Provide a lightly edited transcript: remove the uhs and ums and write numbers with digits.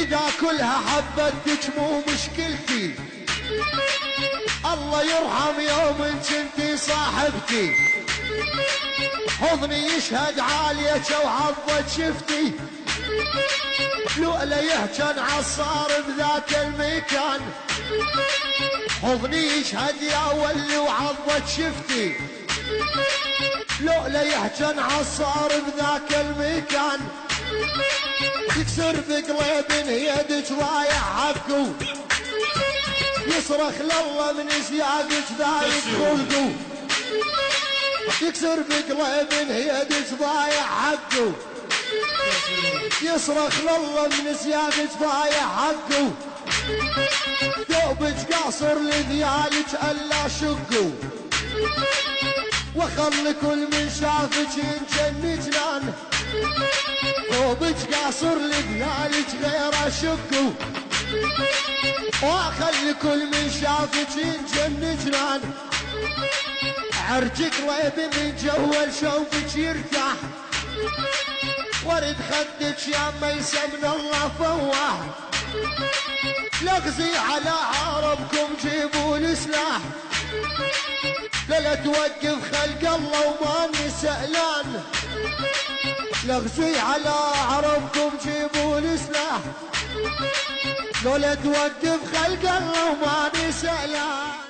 إذا كلها حبتك مو مشكلتي، الله يرحم يوم كنتي صاحبتي، حضني يشهد عاليك وعضك شفتي، لؤلؤ يهجن عالصار بذاك المكان، حضني يشهد يا ولي وعضك شفتي، لؤلؤ يهجن عالصار بذاك المكان، يكسر بقلب يدك ضايع حقه، يصرخ لله من زيادك ذايق خلقه، يكسر بقلب يدك ضايع حقه، يصرخ لله من زيادك ضايع حقه، ثوبك قاصر لذيالك الا شقه، وخل كل من شافك ينجن جنان، ثوبك قاصر لذيالك غير شقه، وخل كل من شافك ينجن جنان، عرجك ريب من جوال شوفك يرتاح، ورد خدك يا ميسى من الله فواح، لغزي على عربكم جيبوا السلاح، لا توقف خلق الله وما سألان، لغزي على عربكم جيبوا السلاح، لا توقف خلق الله وما سألان.